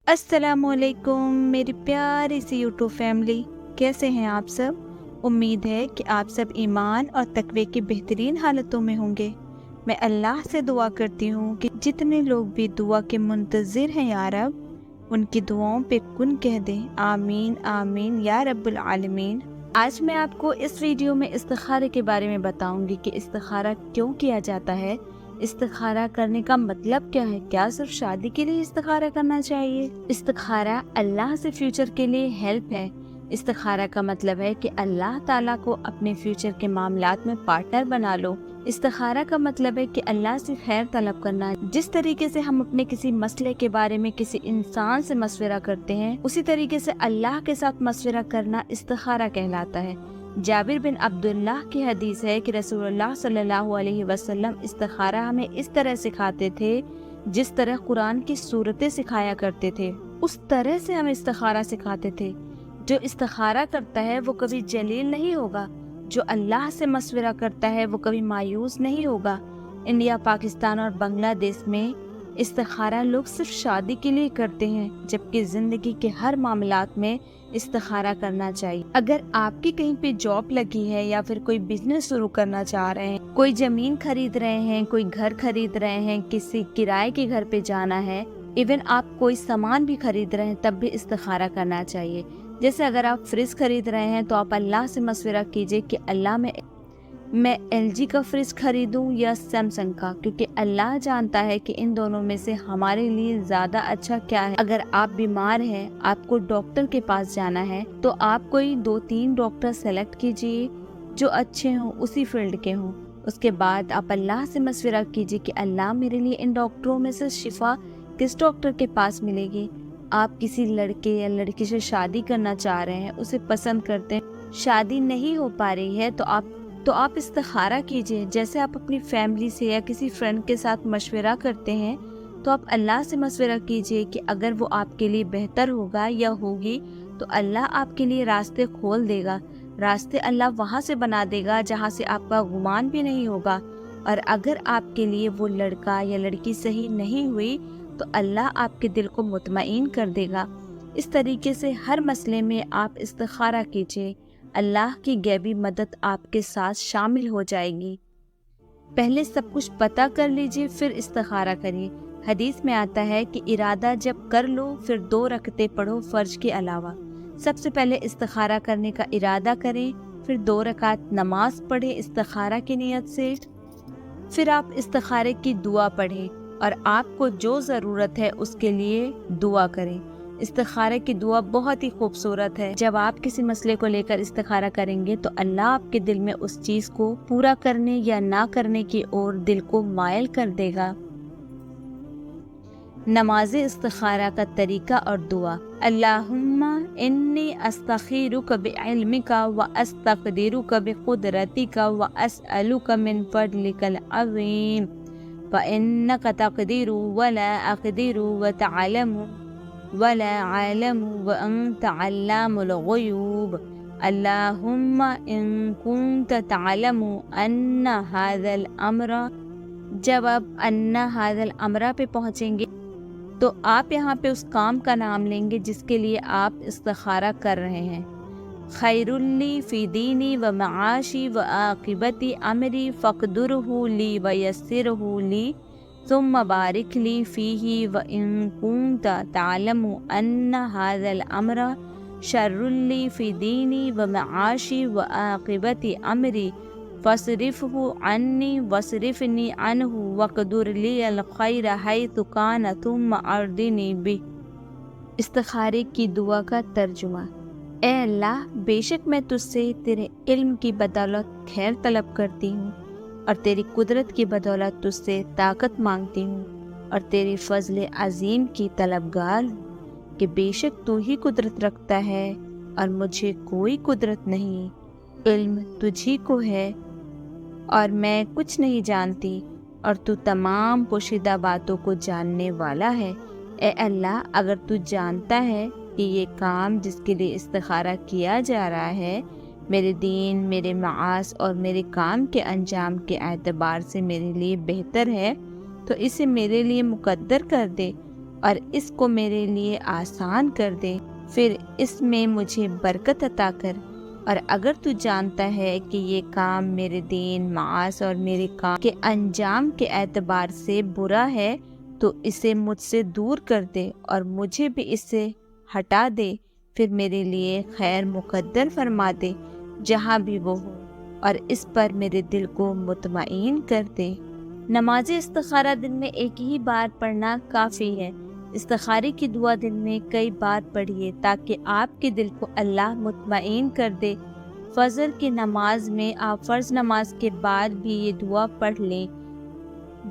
अस्सलाम वालेकुम मेरी प्यारी सी यूट्यूब फैमिली, कैसे हैं आप सब। उम्मीद है कि आप सब ईमान और तकवे की बेहतरीन हालतों में होंगे। मैं अल्लाह से दुआ करती हूँ कि जितने लोग भी दुआ के मुंतज़िर हैं या रब, उनकी दुआओं पे कुन कह दें। आमीन आमीन या रब्बुल आलमीन। आज मैं आपको इस वीडियो में इस्तिखारे के बारे में बताऊंगी कि इस्तिखारा क्यों किया जाता है, इस्तिखारा करने का मतलब क्या है, क्या सिर्फ शादी के लिए इस्तिखारा करना चाहिए। इस्तिखारा अल्लाह से फ्यूचर के लिए हेल्प है। इस्तिखारा का मतलब है कि अल्लाह ताला को अपने फ्यूचर के मामलात में पार्टनर बना लो। इस्तिखारा का मतलब है कि अल्लाह से खैर तलब करना। जिस तरीके से हम अपने किसी मसले के बारे में किसी इंसान से मशवरा करते हैं, उसी तरीके से अल्लाह के साथ मशवरा करना इस्तिखारा कहलाता है। जाबिर बिन अब्दुल्लाह की हदीस है कि रसूलुल्लाह सल्लल्लाहु अलैहि वसल्लम इस्तिखारा हमें इस तरह सिखाते थे जिस तरह कुरान की सूरतें सिखाया करते थे, उस तरह से हमें इस्तिखारा सिखाते थे। जो इस्तिखारा करता है वो कभी जलील नहीं होगा, जो अल्लाह से मशवरा करता है वो कभी मायूस नहीं होगा। इंडिया, पाकिस्तान और बांग्लादेश में इस्तिखारा लोग सिर्फ शादी के लिए करते हैं, जबकि जिंदगी के हर मामलात में इस्तिखारा करना चाहिए। अगर आपकी कहीं पे जॉब लगी है या फिर कोई बिजनेस शुरू करना चाह रहे हैं, कोई जमीन खरीद रहे हैं, कोई घर खरीद रहे हैं, किसी किराए के घर पे जाना है, इवन आप कोई सामान भी खरीद रहे हैं, तब भी इस्तिखारा करना चाहिए। जैसे अगर आप फ्रिज खरीद रहे हैं तो आप अल्लाह से मशवरा कीजिए कि अल्लाह मैं LG का फ्रिज खरीदूं या सैमसंग का, क्योंकि अल्लाह जानता है कि इन दोनों में से हमारे लिए ज्यादा अच्छा क्या है। अगर आप बीमार हैं, आपको डॉक्टर के पास जाना है, तो आप कोई 2-3 डॉक्टर सेलेक्ट कीजिए जो अच्छे हों, उसी फील्ड के हों। उसके बाद आप अल्लाह से मशवरा कीजिए कि अल्लाह मेरे लिए इन डॉक्टरों में से शिफा किस डॉक्टर के पास मिलेगी। आप किसी लड़के या लड़की से शादी करना चाह रहे हैं, उसे पसंद करते हैं, शादी नहीं हो पा रही है, तो आप इस्तिखारा कीजिए। जैसे आप अपनी फैमिली से या किसी फ्रेंड के साथ मशवरा करते हैं, तो आप अल्लाह से मशवरा कीजिए कि अगर वो आपके लिए बेहतर होगा या होगी, तो अल्लाह आपके लिए रास्ते खोल देगा। रास्ते अल्लाह वहाँ से बना देगा जहाँ से आपका गुमान भी नहीं होगा। और अगर आपके लिए वो लड़का या लड़की सही नहीं हुई, तो अल्लाह आपके दिल को मुतमईन कर देगा। इस तरीके से हर मसले में आप इस्तिखारा कीजिए, अल्लाह की गैबी मदद आपके साथ शामिल हो जाएगी। पहले सब कुछ पता कर लीजिए, फिर इस्तिखारा करिए। हदीस में आता है कि इरादा जब कर लो फिर 2 रकते पढ़ो फर्ज के अलावा। सबसे पहले इस्तिखारा करने का इरादा करें, फिर 2 रकात नमाज पढ़ें इस्तिखारा की नियत से, फिर आप इस्तिखारे की दुआ पढ़ें और आपको जो ज़रूरत है उसके लिए दुआ करें। इस्तिखारे की दुआ बहुत ही खूबसूरत है। जब आप किसी मसले को लेकर इस्तिखारा करेंगे तो अल्लाह आपके दिल में उस चीज़ को पूरा करने या ना करने की ओर दिल को मायल कर देगा। नमाज इस्तिखारा का तरीका और दुआ। अल्लाहुम्मा इन्नी अस्तखीरुका बिइल्मिका व अस्तक़दिरुका बिक़ुदरतिका व अस्अलुका मिन फ़ज़लिकल अज़ीम व इन्नका तक़दिरु व ला अक़दिरु व तअलमु वला आलमु व अंत अल्लामुल ग़ुयूब। अल्लाहुम्मा इन कुंत तअलमु अन्ना हाज़ल अम्र। जब आप अन्ना हाज़ल अम्रा पे पहुँचेंगे तो आप यहाँ पे उस काम का नाम लेंगे जिसके लिए आप इस्तिखारा कर रहे हैं। खैरुल्ली फ़ी दीनी व मआशी व आक़िबती अमरी फ़क़दुरहु ली व यस्सिरहु ली सुम्मा बारिक ली फ़ीही व इन कुंत तअलमु अन्ना हाज़ल अम्र शर्रुल्ली फ़ी दीनी व मआशी व आक़िबती अमरी फ़स्रिफ़हु अन्नी वस्रिफ़नी अन्हु वक़दुर ली अल खैर हैतु कान तुम्मा अर्दिनी बि। इस्तिखारे की दुआ का तर्जुमा। ए अल्लाह, बेशक मैं तुझसे तेरे इल्म की बदौलत खैर तलब करती हूँ और तेरी कुदरत की बदौलत तुझसे ताकत मांगती हूँ और तेरी फजल अजीम की तलबगार हूँ कि बेशक तू ही कुदरत रखता है और मुझे कोई कुदरत नहीं। इल्म तुझी को है और मैं कुछ नहीं जानती और तू तमाम पोशीदा बातों को जानने वाला है। ए अल्लाह, अगर तू जानता है कि ये काम जिसके लिए इस्तिखारा किया जा रहा है मेरे दीन, मेरे मास और मेरे काम के अंजाम के एतबार से मेरे लिए बेहतर है, तो इसे मेरे लिए मुकद्दर कर दे اور اس کو میرے لیے آسان کر دے، پھر اس میں مجھے برکت عطا کر، اور اگر تو جانتا ہے کہ یہ کام میرے دین، معاش اور میرے کام کے انجام کے اعتبار سے برا ہے تو اسے مجھ سے دور کر دے اور مجھے بھی اس سے ہٹا دے، پھر میرے لیے خیر مقدر فرما دے جہاں بھی وہ ہو، اور اس پر میرے دل کو مطمئن کر دے۔ نماز استخارہ دن میں ایک ہی بار پڑھنا کافی ہے۔ استخارے کی دعا دن میں کئی بار پڑھیے تاکہ آپ کے دل کو اللہ مطمئن کر دے۔ فجر کی نماز میں آپ فرض نماز کے بعد بھی یہ دعا پڑھ لیں۔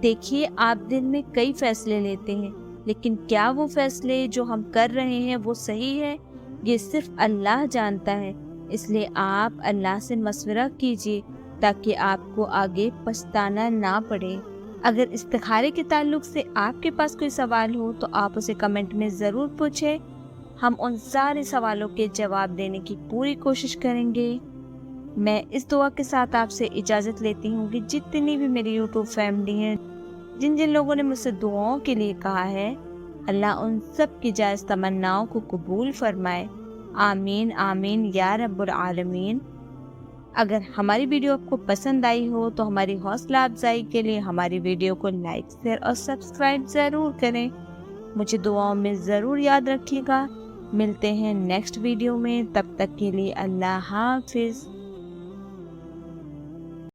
دیکھیے، آپ دن میں کئی فیصلے لیتے ہیں، لیکن کیا وہ فیصلے جو ہم کر رہے ہیں وہ صحیح ہے؟ یہ صرف اللہ جانتا ہے، اس لیے آپ اللہ سے مشورہ کیجیے تاکہ آپ کو آگے پچھتانا نہ پڑے۔ اگر استخارے کے تعلق سے آپ کے پاس کوئی سوال ہو تو آپ اسے کمنٹ میں ضرور پوچھیں، ہم ان سارے سوالوں کے جواب دینے کی پوری کوشش کریں گے۔ میں اس دعا کے ساتھ آپ سے اجازت لیتی ہوں کہ جتنی بھی میری یوٹیوب فیملی ہیں، جن لوگوں نے مجھ سے دعاؤں کے لیے کہا ہے، اللہ ان سب کی جائز تمناؤں کو قبول فرمائے۔ آمین آمین یا رب العالمین۔ اگر ہماری ویڈیو آپ کو پسند آئی ہو تو ہماری حوصلہ افزائی کے لیے ہماری ویڈیو کو لائک، شیئر اور سبسکرائب ضرور کریں۔ مجھے دعاؤں میں ضرور یاد رکھیے گا۔ ملتے ہیں نیکسٹ ویڈیو میں، تب تک کے لیے اللہ حافظ۔